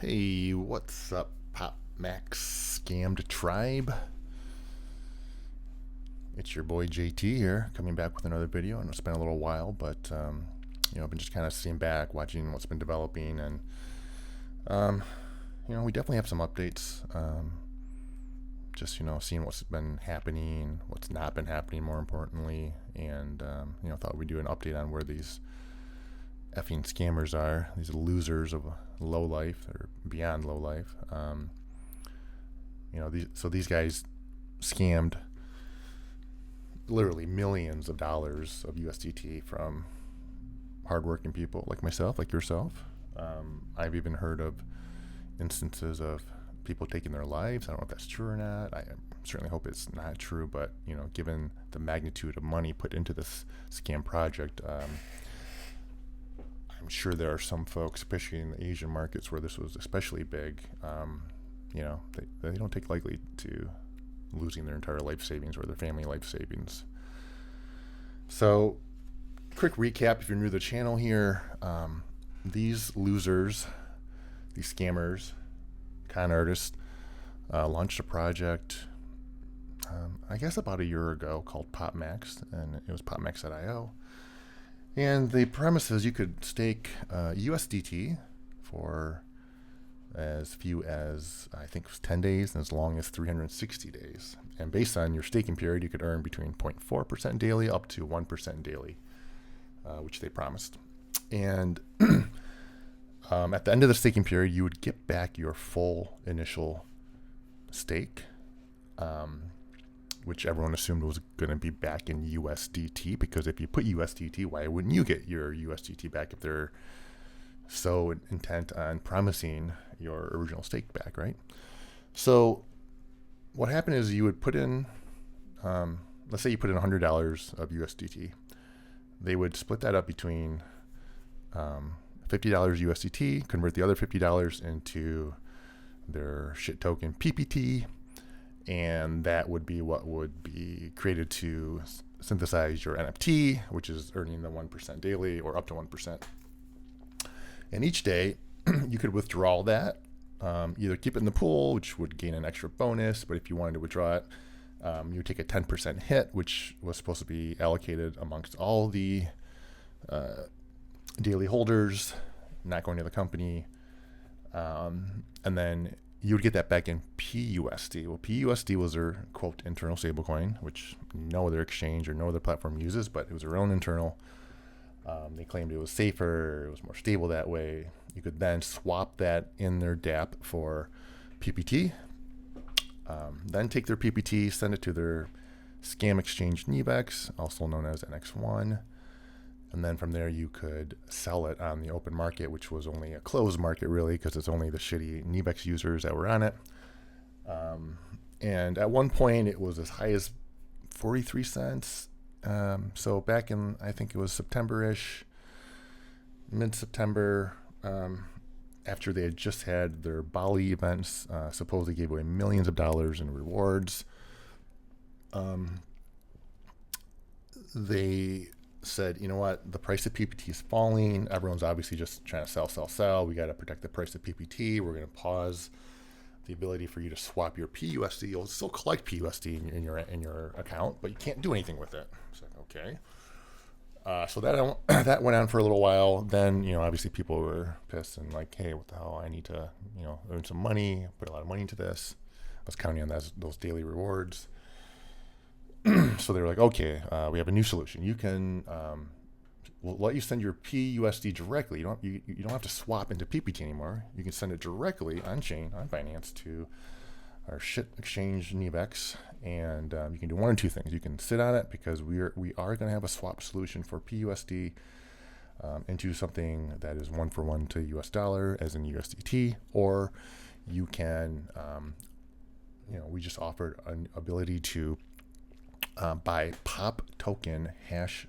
Hey, what's up, PopMax scammed tribe? It's your boy JT here, coming back with another video. I know it's been a little while, but I've been just kind of sitting back, watching what's been developing, and we definitely have some updates. Just seeing what's been happening, what's not been happening, more importantly, and thought we'd do an update on where these effing scammers are, these losers of low life or beyond low life. These guys scammed literally millions of dollars of USDT from hardworking people like myself, like yourself. I've even heard of instances of people taking their lives. I don't know if that's true or not. I certainly hope it's not true, but given the magnitude of money put into this scam project, I'm sure there are some folks, especially in the Asian markets where this was especially big, they don't take lightly to losing their entire life savings or their family life savings. So, quick recap if you're new to the channel here. These losers, these scammers, con artists, launched a project, I guess about a year ago, called PopMax, and it was PopMax.io. And the premise is you could stake USDT for as few as, I think it was 10 days and as long as 360 days. And based on your staking period, you could earn between 0.4% daily up to 1% daily, which they promised. And at the end of the staking period, you would get back your full initial stake, which everyone assumed was going to be back in USDT, because if you put USDT, why wouldn't you get your USDT back if they're so intent on promising your original stake back, right? So what happened is you would put in, let's say you put in $100 of USDT. They would split that up between $50 USDT, convert the other $50 into their shit token PPT, and that would be what would be created to synthesize your NFT, which is earning the 1% daily or up to 1%. And each day you could withdraw that, either keep it in the pool, which would gain an extra bonus, but if you wanted to withdraw it, you would take a 10% hit, which was supposed to be allocated amongst all the daily holders, not going to the company. And then you would get that back in PUSD. Well, PUSD was their, quote, internal stablecoin, which no other exchange or no other platform uses, but it was their own internal. They claimed it was safer, it was more stable that way. You could then swap that in their DApp for PPT, then take their PPT, send it to their scam exchange Nivex, also known as NX1. And then from there, you could sell it on the open market, which was only a closed market, really, because it's only the shitty Nivex users that were on it. And at one point, it was as high as 43 cents. So back in, I think it was September-ish, mid-September, after they had just had their Bali events, supposedly gave away millions of dollars in rewards. They said, you know what, the price of PPT is falling. Everyone's obviously just trying to sell. We got to protect the price of PPT. We're going to pause the ability for you to swap your PUSD. You'll still collect PUSD in your account, but you can't do anything with it. It's like, okay. So that went on for a little while. Then, obviously people were pissed and like, hey, what the hell? I need to, earn some money, put a lot of money into this. I was counting on those daily rewards. So they were like, okay, we have a new solution. You can, we'll let you send your PUSD directly. You don't have to swap into PPT anymore. You can send it directly on chain, on Binance, to our shit exchange Nivex, and you can do one or two things. You can sit on it, because we are going to have a swap solution for PUSD into something that is 1-for-1 to US dollar, as in USDT, or you can, we just offered an ability to buy pop token hash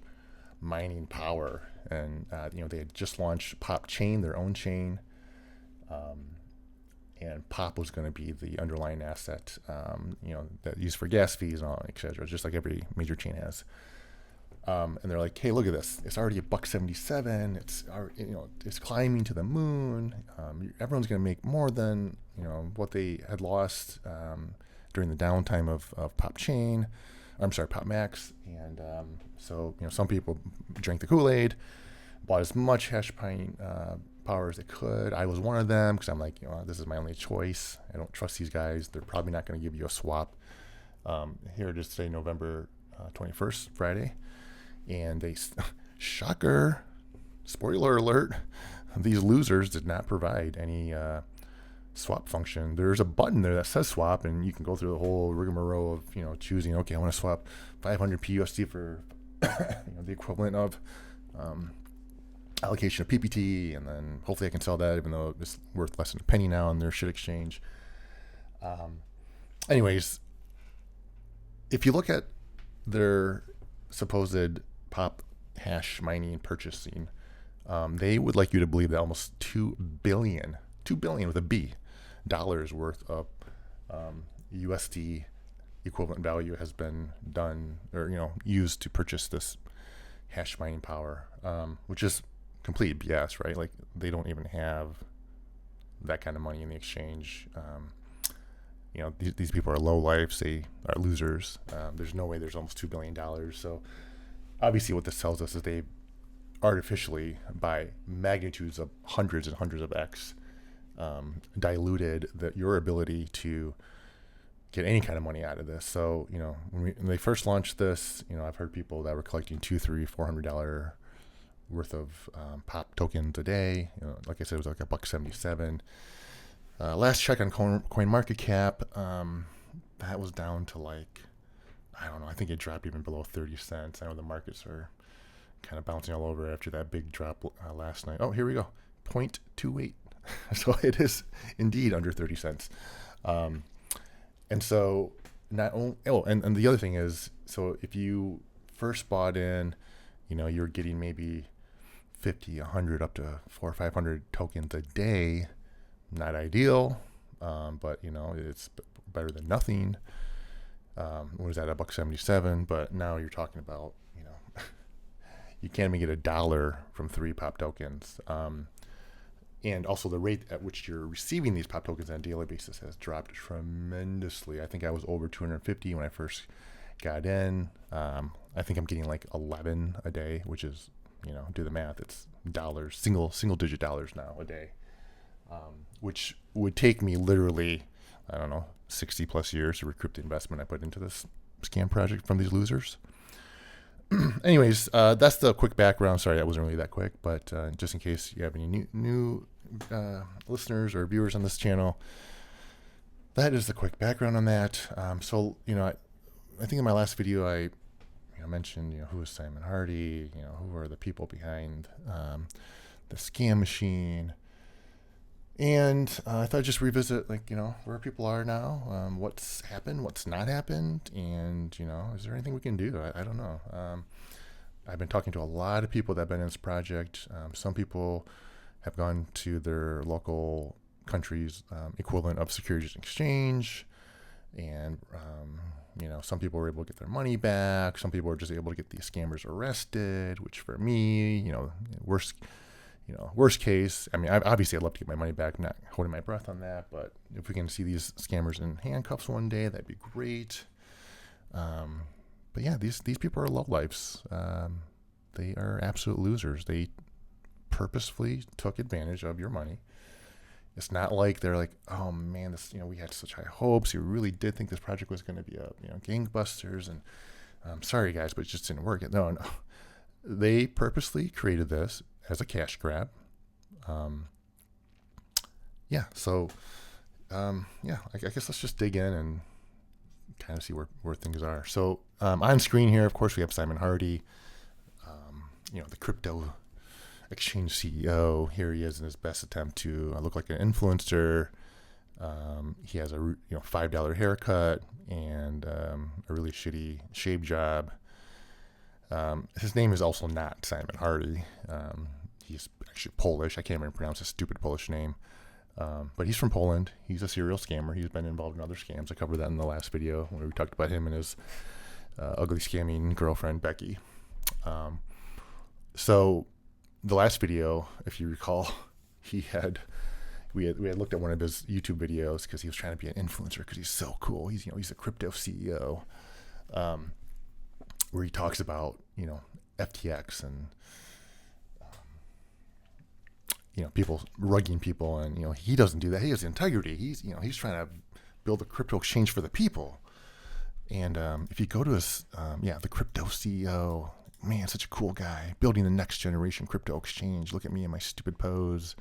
mining power, and they had just launched PopChain, their own chain, and Pop was going to be the underlying asset, that used for gas fees and all, etc., just like every major chain has. And they're like, hey, look at this. It's already $1.77. It's it's climbing to the moon. Everyone's going to make more than what they had lost during the downtime of PopChain. I'm sorry, PopMax. And so some people drank the Kool-Aid, bought as much hash power as they could. I was one of them because I'm like, this is my only choice. I don't trust these guys. They're probably not going to give you a swap. Here it is today, November 21st, Friday. And they, shocker, spoiler alert, these losers did not provide any swap function. There's a button there that says swap, and you can go through the whole rigmarole of choosing. Okay, I want to swap 500 PUSD for the equivalent of allocation of PPT, and then hopefully I can sell that, even though it's worth less than a penny now on their shit exchange. Anyways, if you look at their supposed pop hash mining and purchasing, they would like you to believe that almost $2 billion with a B dollars worth of USD equivalent value has been done or used to purchase this hash mining power, which is complete BS, right? Like they don't even have that kind of money in the exchange. These people are low lives, they are losers. There's no way there's almost $2 billion. So obviously what this tells us is they artificially, by magnitudes of hundreds and hundreds of X, diluted your ability to get any kind of money out of this. So, when they first launched this, I've heard people that were collecting $200, $300, $400 worth of pop tokens a day. Like I said, it was like $1.77. Last check on CoinMarketCap, that was down to I don't know, I think it dropped even below 30 cents. I know the markets are kind of bouncing all over after that big drop last night. Oh, here we go, 0.28. So it is indeed under 30 cents. And so not only, and the other thing is, so if you first bought in, you're getting maybe 50, 100, up to 400 or 500 tokens a day. Not ideal, but it's better than nothing. What was that, $1.77? But now you're talking about, you can't even get $1 from 3 pop tokens. And also the rate at which you're receiving these pop tokens on a daily basis has dropped tremendously. I think I was over 250 when I first got in. I think I'm getting 11 a day, which is, do the math. It's dollars, single digit dollars now a day. Which would take me literally, 60 plus years to recoup the investment I put into this scam project from these losers. Anyways, that's the quick background. Sorry, that wasn't really that quick, but just in case you have any new listeners or viewers on this channel, that is the quick background on that. So, I think in my last video I mentioned, who is Simon Hardy, who are the people behind the scam machine. And I thought I'd just revisit, where people are now, what's happened, what's not happened, and, is there anything we can do? I don't know. I've been talking to a lot of people that have been in this project. Some people have gone to their local country's equivalent of Securities and Exchange, and, some people were able to get their money back. Some people were just able to get these scammers arrested, which for me, worst case, I'd love to get my money back. I'm not holding my breath on that, but if we can see these scammers in handcuffs one day, that'd be great. But yeah, these people are lowlifes. They are absolute losers. They purposefully took advantage of your money. It's not like they're like, oh man, this, we had such high hopes. We really did think this project was going to be gangbusters, and I'm sorry guys, but it just didn't work. No. They purposely created this as a cash grab. I guess let's just dig in and kind of see where things are. So on screen here, of course, we have Simon Hardy, the crypto exchange CEO. Here he is in his best attempt to look like an influencer. He has a $5 haircut and a really shitty shave job. His name is also not Simon Hardy. He's actually Polish. I can't even pronounce his stupid Polish name. But he's from Poland. He's a serial scammer. He's been involved in other scams. I covered that in the last video when we talked about him and his ugly scamming girlfriend, Becky. So the last video, if you recall, we had looked at one of his YouTube videos because he was trying to be an influencer because he's so cool. He's a crypto CEO, where he talks about FTX and people rugging people, and he doesn't do that. He has integrity. He's trying to build a crypto exchange for the people. And if you go to his the crypto CEO, man, such a cool guy, building the next generation crypto exchange. Look at me in my stupid pose.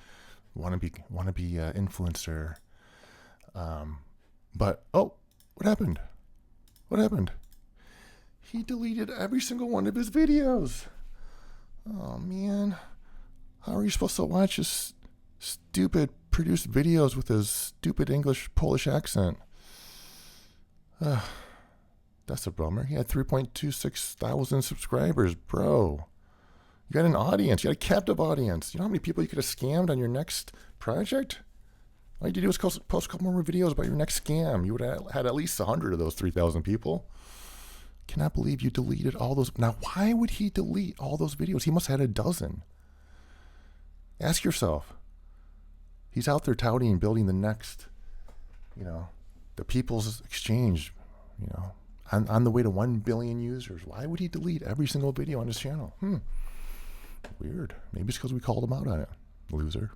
Want to be influencer. But what happened? What happened? He deleted every single one of his videos. Oh man, how are you supposed to watch his stupid produced videos with his stupid Polish accent? That's a bummer. He had 3.26 thousand subscribers, bro. You got an audience. You got a captive audience. You know how many people you could have scammed on your next project? All you had to do was post a couple more videos about your next scam. You would have had at least 100 of those 3,000 people. Cannot believe you deleted all those. Now, why would he delete all those videos? He must have had a dozen. Ask yourself. He's out there touting and building the next, the people's exchange, on the way to 1 billion users. Why would he delete every single video on his channel? Weird. Maybe it's because we called him out on it. Loser.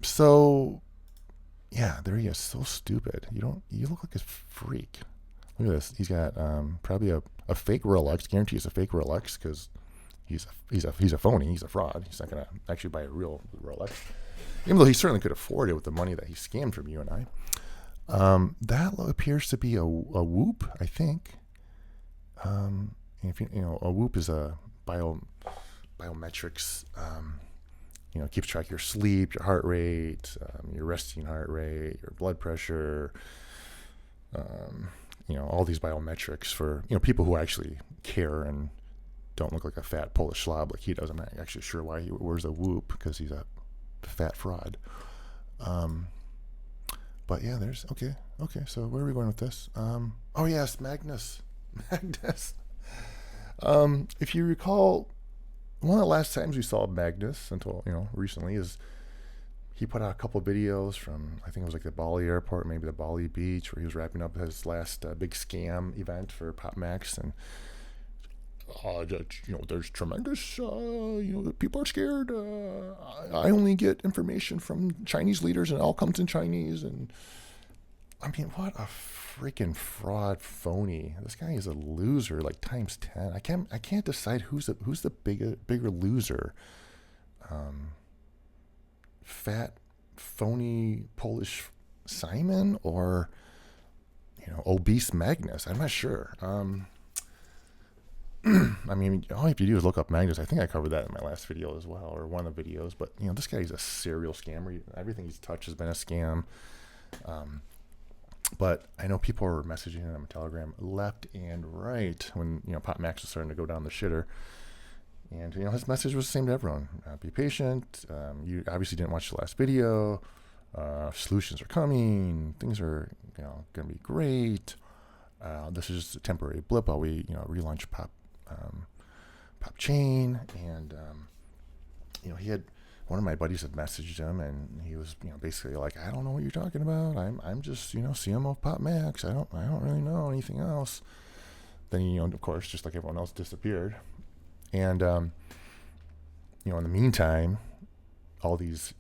So, yeah, there he is. So stupid. You look like a freak. Look at this. He's got probably a fake Rolex. Guarantee it's a fake Rolex because he's a phony. He's a fraud. He's not gonna actually buy a real Rolex, even though he certainly could afford it with the money that he scammed from you and I. That appears to be a Whoop, I think. If a Whoop is a biometrics. Keeps track of your sleep, your heart rate, your resting heart rate, your blood pressure. All these biometrics for people who actually care and don't look like a fat Polish slob like he does. I'm not actually sure why he wears a Whoop, because he's a fat fraud. But yeah, okay. So where are we going with this? Oh yes, Magnus. If you recall, one of the last times we saw Magnus until recently is he put out a couple of videos from, I think it was like the Bali airport, maybe the Bali beach, where he was wrapping up his last big scam event for PopMax, and there's tremendous, people are scared. I only get information from Chinese leaders, and it all comes in Chinese. And I mean, what a freaking fraud, phony! This guy is a loser, like times 10. I can't decide who's the bigger loser. Fat, phony Polish Simon, or obese Magnus. I'm not sure. I mean, all you have to do is look up Magnus. I think I covered that in my last video as well, or one of the videos. But this guy's a serial scammer. Everything he's touched has been a scam. But I know people are messaging him on Telegram left and right when PopMax was starting to go down the shitter. And his message was the same to everyone: be patient. You obviously didn't watch the last video. Solutions are coming. Things are going to be great. This is just a temporary blip while we relaunch PopChain. And he had one of my buddies had messaged him, and he was basically like, I don't know what you're talking about. I'm just CMO of PopMax. I don't really know anything else. Then he of course, just like everyone else, disappeared. And in the meantime, all these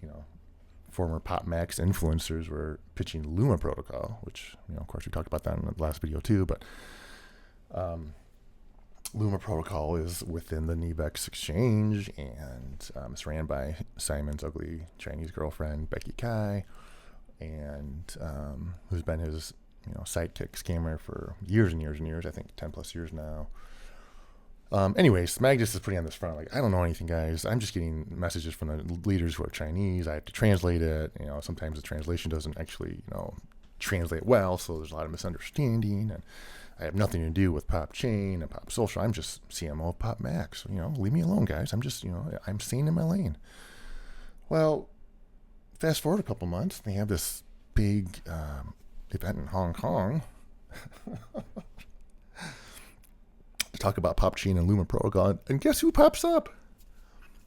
former PopMax influencers were pitching Luma protocol, which of course we talked about that in the last video too. But Luma protocol is within the Nivex exchange, and it's ran by Simon's ugly Chinese girlfriend, Becky Kai, and who's been his sidekick scammer for years and years and years. I think 10 plus years now. Anyways, Magnus is putting on this front like, I don't know anything, guys. I'm just getting messages from the leaders who are Chinese. I have to translate it. Sometimes the translation doesn't actually translate well, so there's a lot of misunderstanding, and I have nothing to do with PopChain and Pop Social. I'm just CMO of PopMax. Leave me alone, guys. I'm just, I'm staying in my lane. Well, fast forward a couple months, they have this big event in Hong Kong. talk about PopChain and Luma protocol, and guess who pops up?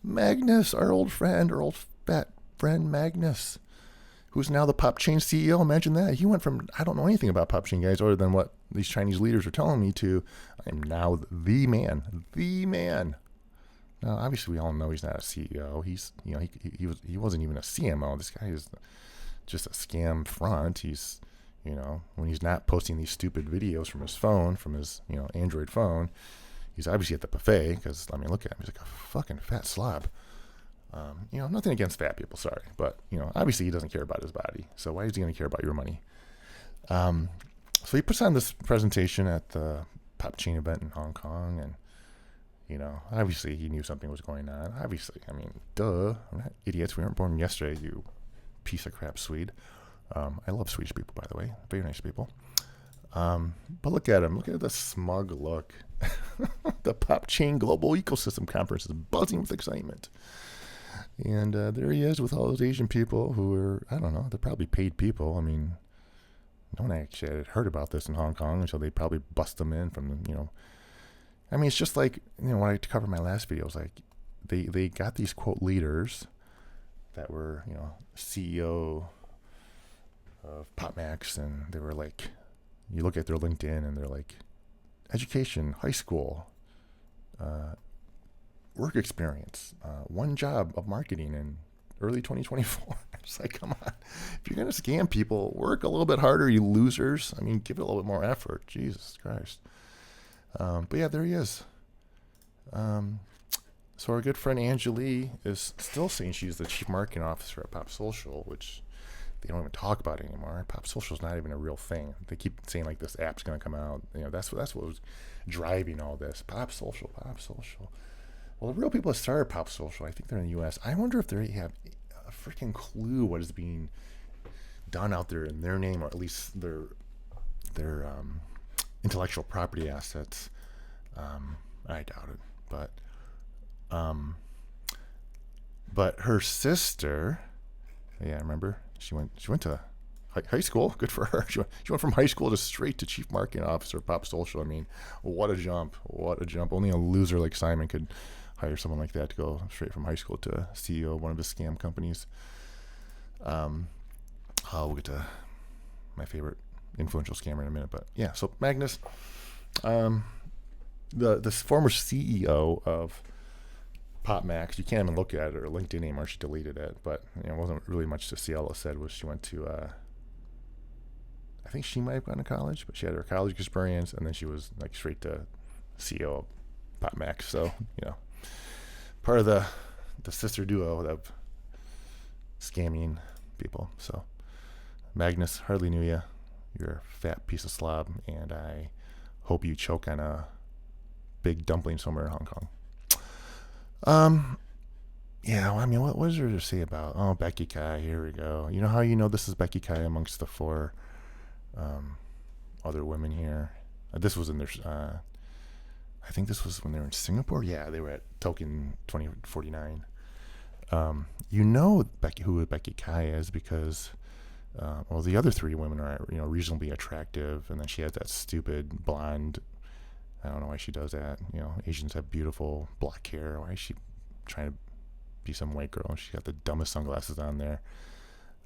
Magnus, our old fat friend Magnus, who's now the PopChain CEO. Imagine that. He went from, I don't know anything about PopChain, guys, other than what these Chinese leaders are telling me, to I'm now the man. Now, obviously, we all know he's not a CEO. He's, he wasn't even a CMO. This guy is just a scam front. He's, when he's not posting these stupid videos from his phone, from his, Android phone, he's obviously at the buffet, because, look at him. He's like a fucking fat slob. Nothing against fat people, sorry. But, obviously he doesn't care about his body. So why is he going to care about your money? So he puts on this presentation at the PopChain event in Hong Kong, and, obviously he knew something was going on. Obviously, duh. We're not idiots. We weren't born yesterday, you piece of crap Swede. I love Swedish people, by the way. Very nice people. But look at him. Look at the smug look. The PopChain Global Ecosystem Conference is buzzing with excitement. And there he is with all those Asian people who are, I don't know, they're probably paid people. No one actually had heard about this in Hong Kong until they probably bust them in from, it's just like, when I covered my last video, it was like they got these, quote, leaders that were, CEO of PopMax, and they were like, you look at their LinkedIn and they're like, education, high school, work experience, one job of marketing in early 2024. It's like, come on. If you're going to scam people, work a little bit harder, you losers. Give it a little bit more effort. Jesus Christ. But yeah, there he is. So our good friend Anjali is still saying she's the chief marketing officer at Pop Social, which they don't even talk about it anymore. Pop Social is not even a real thing. They keep saying like this app's going to come out. That's what was driving all this. Pop Social. Well, the real people that started Pop Social, I think they're in the U.S. I wonder if they have a freaking clue what is being done out there in their name, or at least their intellectual property assets. I doubt it, but her sister, yeah, remember she went to high school. Good for her. She went from high school to straight to chief marketing officer of Pop Social. What a jump! Only a loser like Simon could hire someone like that to go straight from high school to CEO of one of his scam companies. We'll get to my favorite influential scammer in a minute, but yeah. So Magnus, the former CEO of PopMax, you can't even look at her LinkedIn anymore. She deleted it, but it wasn't really much to see. All it said was she went to, I think she might have gone to college, but she had her college experience, and then she was like straight to CEO of PopMax. So part of the sister duo of scamming people. So Magnus, hardly knew you. You're a fat piece of slob, and I hope you choke on a big dumpling somewhere in Hong Kong. What is there to say about, Becky Kai, here we go. You know how this is Becky Kai amongst the four other women here? This was in their, I think this was when they were in Singapore. Yeah, they were at Token 2049. Who Becky Kai is because, the other three women are, reasonably attractive, and then she has that stupid blonde. I don't know why she does that. Asians have beautiful black hair. Why is she trying to be some white girl? She got the dumbest sunglasses on there.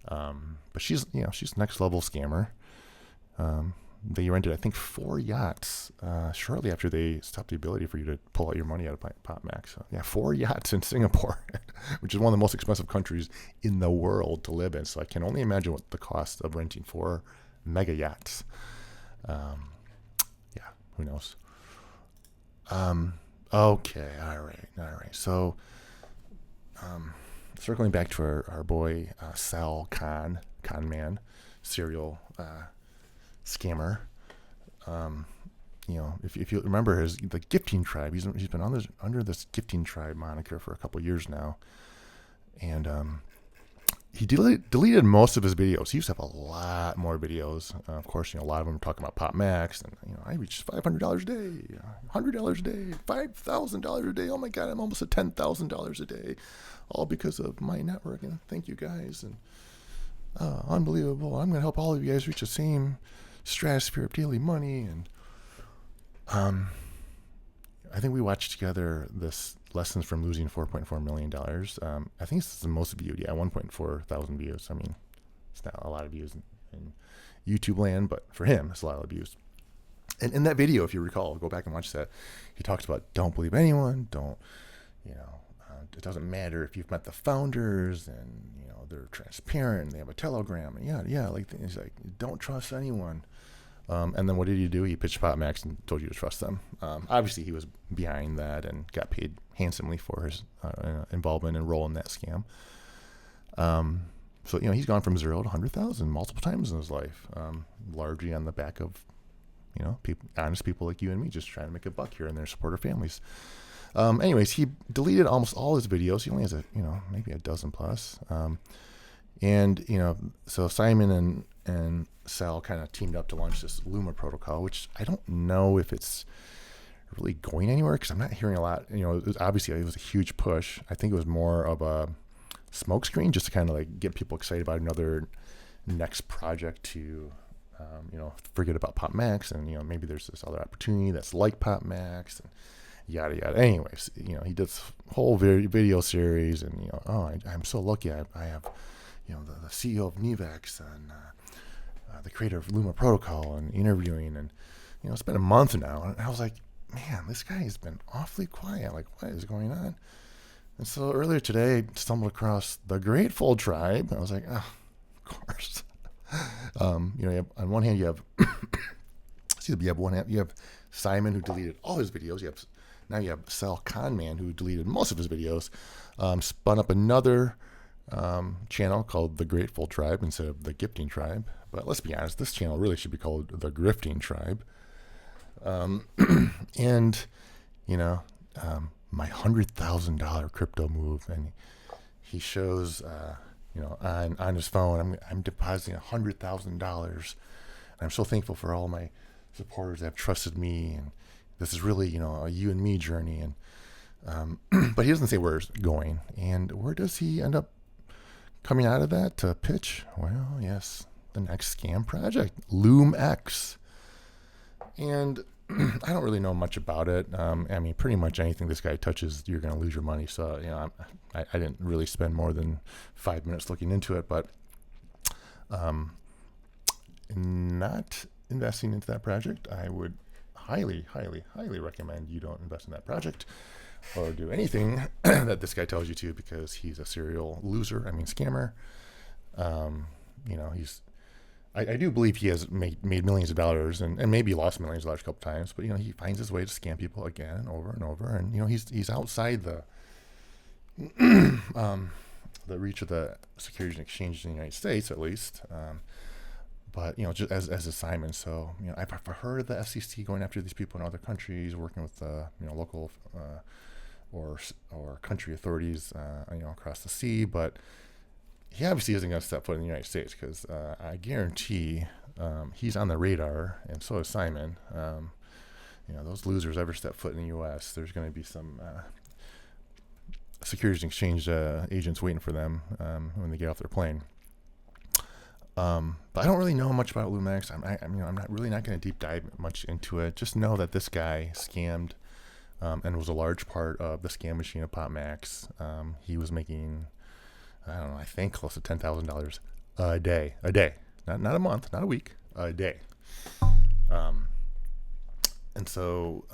But she's next level scammer. They rented, I think, 4 yachts shortly after they stopped the ability for you to pull out your money out of PopMax. So, yeah, 4 yachts in Singapore, which is one of the most expensive countries in the world to live in. So I can only imagine what the cost of renting 4 mega yachts. Who knows? Okay, all right. So, circling back to our boy Sal Khan Man, serial scammer. If you remember the Gifting Tribe, he's been under this Gifting Tribe moniker for a couple years now, and he deleted most of his videos. He used to have a lot more videos. Of course, a lot of them were talking about PopMax, and I reached $500 a day, $100 a day, $5,000 a day. Oh my God, I'm almost at $10,000 a day, all because of my network. And thank you guys, and unbelievable. I'm gonna help all of you guys reach the same stratosphere of daily money. And I think we watched together this lessons from losing $4.4 million. I think it's the most viewed. Yeah, 1.4 thousand views. I mean, it's not a lot of views in YouTube land, but for him, it's a lot of views. And in that video, if you recall, go back and watch that. He talks about don't believe anyone. Don't, it doesn't matter if you've met the founders and, they're transparent and they have a Telegram. And he's like, don't trust anyone. And then what did he do? He pitched PopMax and told you to trust them. Obviously, he was behind that and got paid handsomely for his involvement and role in that scam. So, he's gone from 0 to 100,000 multiple times in his life, largely on the back of, honest people like you and me just trying to make a buck here and there, support our families. Anyways, he deleted almost all his videos. He only has maybe a dozen plus. So Simon and Sal kind of teamed up to launch this Luma protocol, which I don't know if it's really going anywhere because I'm not hearing a lot. Obviously it was a huge push. I think it was more of a smokescreen just to kind of like get people excited about another next project to, forget about PopMax and, maybe there's this other opportunity that's like PopMax and yada, yada. Anyways, he did this whole video series and, I'm so lucky. I have, the CEO of Nivex and the creator of Luma protocol and interviewing and, it's been a month now. And I was like, man, this guy has been awfully quiet. Like, what is going on? And so earlier today, I stumbled across the Grateful Tribe. I was like, oh, of course. You have, on one hand, you have, you have Simon who deleted all his videos. Now you have Sal Conman who deleted most of his videos, spun up another channel called the Grateful Tribe instead of the Gifting Tribe. But let's be honest, this channel really should be called the Grifting Tribe. My $100,000 crypto move, and he shows, on his phone, I'm depositing $100,000. I'm so thankful for all my supporters that have trusted me, and this is really, a you and me journey. And but he doesn't say where it's going, and where does he end up coming out of that to pitch? Well, yes, the next scam project, Lumx. And I don't really know much about it. Pretty much anything this guy touches, you're going to lose your money. So, I didn't really spend more than 5 minutes looking into it, but not investing into that project. I would highly, highly, highly recommend you don't invest in that project or do anything that this guy tells you to, because he's a serial loser. Scammer. I do believe he has made millions of dollars and maybe lost millions of dollars a couple times, but he finds his way to scam people again and over and over. And he's outside the the reach of the Securities and Exchange in the United States, at least. But just as a Simon, so I've heard the FCC going after these people in other countries, working with local or country authorities across the sea, but he obviously isn't going to step foot in the United States because I guarantee he's on the radar, and so is Simon. Those losers ever step foot in the U.S., there's going to be some Securities and Exchange agents waiting for them when they get off their plane. But I don't really know much about Lumx. I'm not going to deep dive much into it. Just know that this guy scammed and was a large part of the scam machine of PopMax. He was making, I think close to $10,000 a day, not a month, not a week, a day. And so,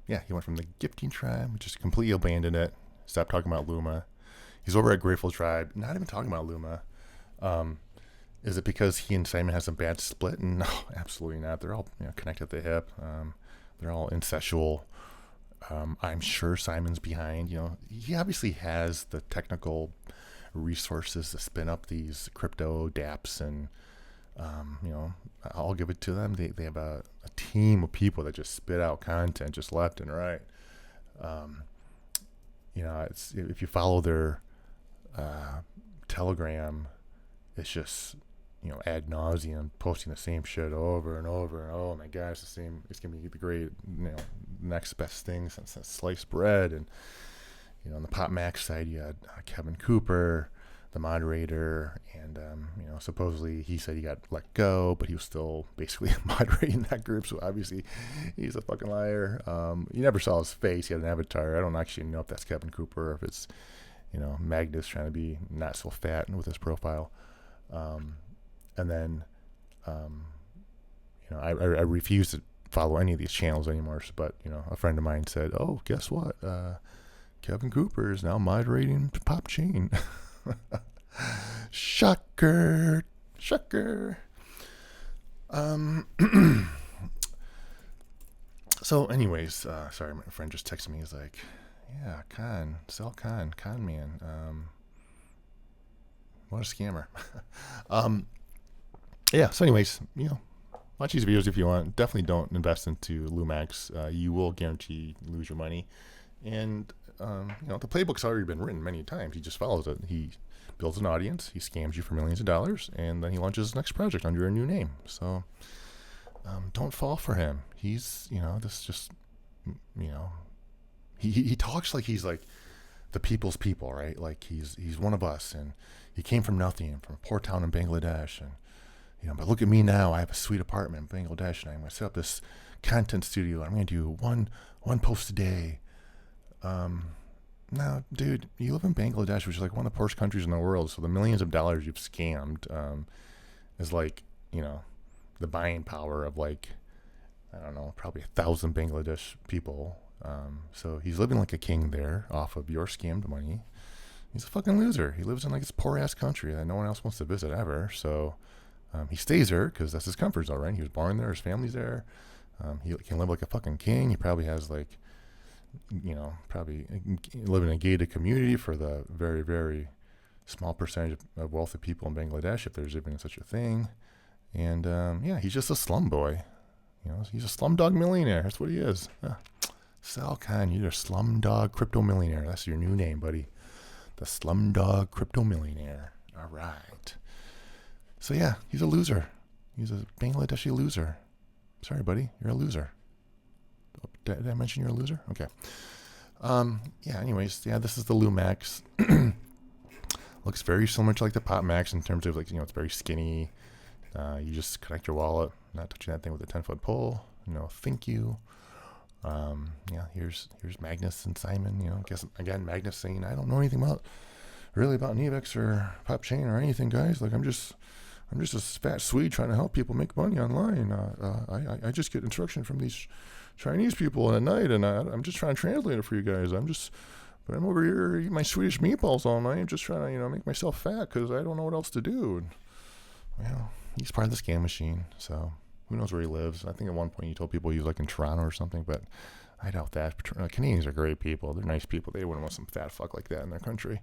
he went from the Gifting Tribe, just completely abandoned it, stopped talking about Luma. He's over at Grateful Tribe, not even talking about Luma. Is it because he and Simon has a bad split? No, absolutely not. They're all connected at the hip. They're all incestual. I'm sure Simon's behind. He obviously has the technical resources to spin up these crypto dApps, and I'll give it to them. They have a team of people that just spit out content just left and right. It's, if you follow their Telegram, it's just ad nauseum, posting the same shit over and over. And oh my gosh, the same. It's gonna be the great, next best thing since sliced bread. And on the PopMax side, you had Kevin Cooper, the moderator, and supposedly he said he got let go, but he was still basically moderating that group. So obviously, he's a fucking liar. You never saw his face; he had an avatar. I don't actually know if that's Kevin Cooper or if it's Magnus trying to be not so fat with his profile. And then I refuse to follow any of these channels anymore. But a friend of mine said, "Oh, guess what? Kevin Cooper is now moderating PopChain." Shocker. So anyways, sorry, my friend just texted me. He's like, yeah, con man. What a scammer. Yeah, so anyways, watch these videos if you want. Definitely don't invest into Lumx. You will guarantee lose your money. And the playbook's already been written many times. He just follows it. He builds an audience, he scams you for millions of dollars, and then he launches his next project under a new name. So don't fall for him. He's he talks like he's like the people's people, right? Like he's one of us, and he came from nothing, from a poor town in Bangladesh, and but look at me now. I have a sweet apartment in Bangladesh, and I'm going to set up this content studio. I'm going to do one post a day. No, dude, you live in Bangladesh, which is like one of the poorest countries in the world. So the millions of dollars you've scammed is like, the buying power of like, I don't know, probably 1,000 Bangladesh people. So he's living like a king there off of your scammed money. He's a fucking loser. He lives in like this poor ass country that no one else wants to visit ever. So he stays there because that's his comfort zone, right? He was born there. His family's there. He can live like a fucking king. He probably has like, probably live in a gated community for the very, very small percentage of wealthy people in Bangladesh, if there's even such a thing. And he's just a slum boy. He's a slumdog millionaire. That's what he is. Sal Khan, you're a slumdog crypto millionaire. That's your new name, buddy. The slumdog crypto millionaire. All right. So yeah, he's a loser. He's a Bangladeshi loser. Sorry, buddy, you're a loser. Did I mention you're a loser? Okay. Anyways, this is the Lumx. Looks very similar to like the PopMax in terms of like, it's very skinny. You just connect your wallet, not touching that thing with a 10-foot pole. Thank you. Here's Magnus and Simon. I guess again, Magnus saying, I don't know anything about Nivex or PopChain or anything, guys. Like I'm just a fat Swede trying to help people make money online. I just get instruction from these Chinese people at night, and I'm just trying to translate it for you guys. But I'm over here eating my Swedish meatballs all night, just trying to, make myself fat because I don't know what else to do. And, he's part of the scam machine, so who knows where he lives. I think at one point he told people he was like in Toronto or something, but I doubt that. Canadians are great people. They're nice people. They wouldn't want some fat fuck like that in their country.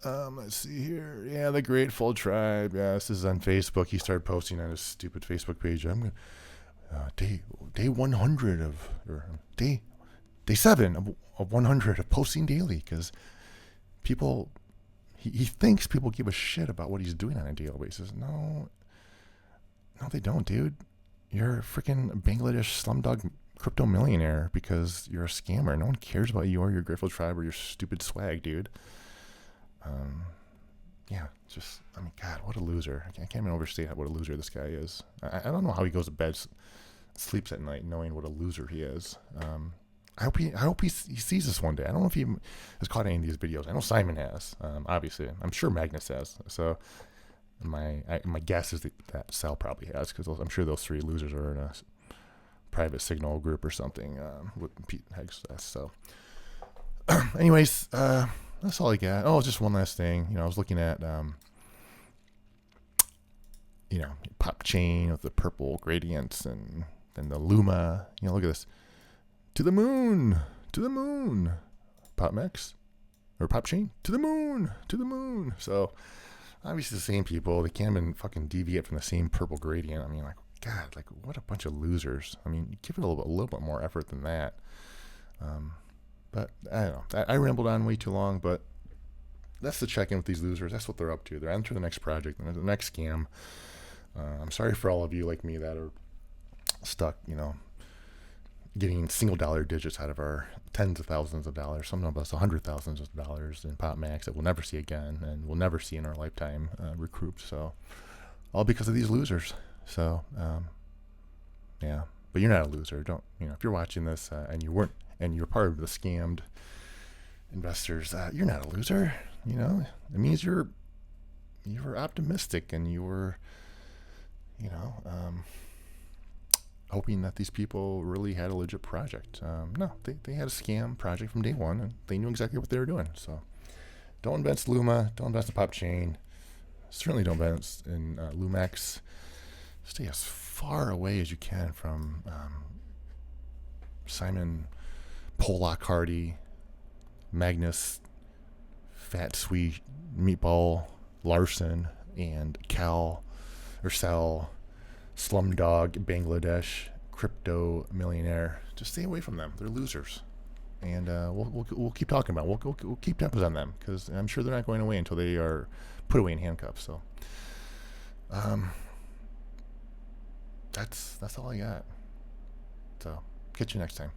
Let's see here. Yeah, the Grateful Tribe. Yeah, this is on Facebook. He started posting on his stupid Facebook page. I'm gonna day 100 or day 7 of 100 of posting daily, because people he thinks people give a shit about what he's doing on a daily basis. No, they don't, dude. You're a freaking Bangladesh slumdog crypto millionaire because you're a scammer. No one cares about you or your Grateful Tribe or your stupid swag, dude. God, what a loser. I can't even overstate what a loser this guy is. I don't know how he goes to bed, sleeps at night knowing what a loser he is. I hope he sees this one day. I don't know if he has caught any of these videos. I know Simon has, obviously. I'm sure Magnus has. So my guess is that Sal probably has, because I'm sure those three losers are in a private signal group or something with Pete Heggs. So anyways, that's all I got. Oh, just one last thing. I was looking at, PopChain with the purple gradients and the Luma. Look at this. To the moon. PopMax or PopChain. To the moon. So obviously the same people. They can't even fucking deviate from the same purple gradient. I mean, like, God, like what a bunch of losers. I mean, give it a little bit more effort than that. But I don't know. I rambled on way too long, but that's the check-in with these losers. That's what they're up to. They're on to the next project, the next scam. I'm sorry for all of you like me that are stuck, getting single dollar digits out of our tens of thousands of dollars, some of us hundred thousands of dollars in PopMax that we'll never see again and we'll never see in our lifetime recouped. So all because of these losers. So yeah, but you're not a loser. Don't, if you're watching this and you're part of the scammed investors, you're not a loser. It means you were optimistic and you were, hoping that these people really had a legit project. No, they had a scam project from day one, and they knew exactly what they were doing. So don't invest in Luma, don't invest in PopChain, certainly don't invest in Lumx. Stay as far away as you can from Simon Pollock Hardy, Magnus Fat Sweet Meatball Larsson, and Sal Slumdog Bangladesh crypto millionaire. Just stay away from them. They're losers, and we'll keep talking about it. We'll keep tabs on them because I'm sure they're not going away until they are put away in handcuffs. So that's all I got. So catch you next time.